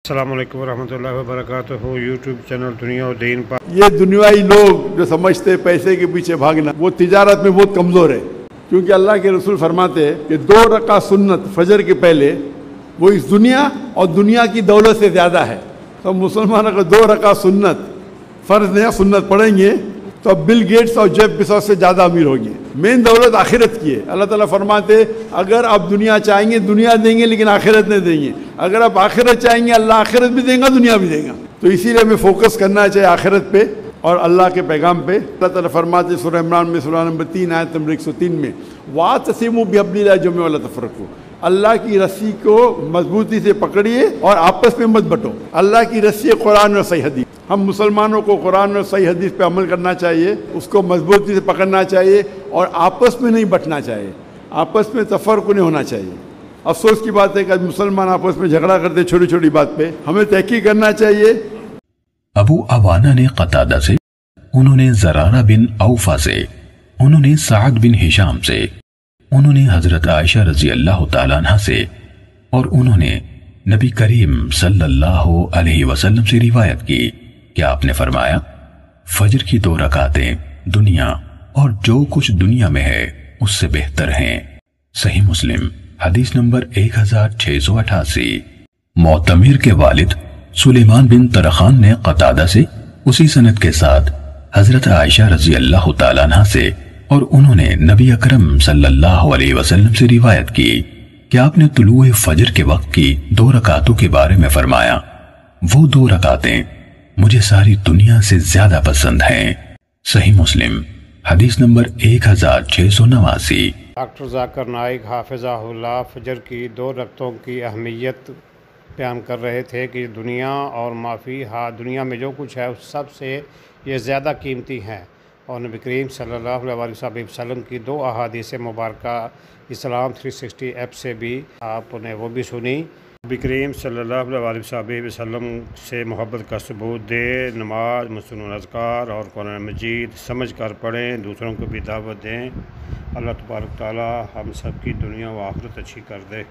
السلام علیکم ورحمۃ اللہ وبرکاتہ یوٹیوب چینل دنیا و دین پر یہ دنیائی لوگ جو سمجھتے پیسے کے پیچھے بھاگنا وہ تجارت میں بہت کمزور ہے، کیونکہ اللہ کے رسول فرماتے ہیں کہ 2 رکعت سنت فجر کے پہلے وہ اس دنیا اور دنیا کی دولت سے زیادہ ہے۔ تو مسلمان اگر 2 رکعت سنت فرض نہیں سنت پڑھیں گے تو اب بل گیٹس اور جیف بیزوس سے زیادہ امیر ہوں گے۔ مین دولت آخرت کی ہے۔ اللہ تعالیٰ فرماتے اگر آپ دنیا چاہیں گے دنیا دیں گے لیکن آخرت نہیں دیں گے، اگر آپ آخرت چاہیں گے اللہ آخرت بھی دیں گا دنیا بھی دے گا۔ تو اسی لیے ہمیں فوکس کرنا چاہیے آخرت پہ اور اللہ کے پیغام پہ۔ اللہ تعالیٰ فرماتے سورہ عمران میں سورہ نمبر 3 آیت نمبر 103 میں وَاعْتَصِمُوا بِحَبْلِ اللَّهِ جَمِيعًا وَلَا تَفَرَّقُوا، اللہ کی رسی کو مضبوطی سے پکڑیے اور آپس میں مت بٹو۔ اللہ کی رسی قرآن اور صحیح حدیث، ہم مسلمانوں کو قرآن اور صحیح حدیث پہ عمل کرنا چاہیے، اس کو مضبوطی سے پکڑنا چاہیے اور آپس میں نہیں بٹنا چاہیے، آپس میں تفرق نہیں ہونا چاہیے۔ افسوس کی بات ہے کہ آج مسلمان آپس میں جھگڑا کرتے چھوٹی چھوٹی بات پہ، ہمیں تحقیق کرنا چاہیے۔ ابو عوانہ نے قتادہ سے، انہوں نے زرارہ بن اوفا سے، انہوں نے سعد بن ہشام سے، انہوں نے حضرت عائشہ رضی اللہ تعالیٰ عنہ سے اور انہوں نے نبی کریم صلی اللہ علیہ وسلم سے روایت کی کہ آپ نے فرمایا فجر کی 2 رکعتیں دنیا اور جو کچھ دنیا میں ہے اس سے بہتر ہیں۔ صحیح مسلم حدیث نمبر 1688۔ معتمر کے والد سلیمان بن طرخان نے قتادہ سے اسی سند کے ساتھ حضرت عائشہ رضی اللہ تعالیٰ عنہ سے اور انہوں نے نبی اکرم صلی اللہ علیہ وسلم سے روایت کی کہ آپ نے طلوع فجر کے وقت کی 2 رکعتوں کے بارے میں فرمایا وہ 2 رکعتیں مجھے ساری دنیا سے زیادہ پسند ہیں۔ صحیح مسلم حدیث نمبر 1689۔ ڈاکٹر ذاکر نائک حافظہ اللہ فجر کی 2 رکعتوں کی اہمیت بیان کر رہے تھے کہ دنیا اور معافی دنیا میں جو کچھ ہے اس سب سے یہ زیادہ قیمتی ہیں، اور نبی کریم صلی اللہ علیہ وسلم کی 2 احادیث مبارکہ اسلام 360 ایپ سے بھی آپ نے وہ بھی سنی۔ نبی کریم صلی اللہ علیہ وسلم سے محبت کا ثبوت دے، نماز، مسنون اذکار اور قرآن مجید سمجھ کر پڑھیں، دوسروں کو بھی دعوت دیں۔ اللہ تبارک تعالی ہم سب کی دنیا و آخرت اچھی کر دے۔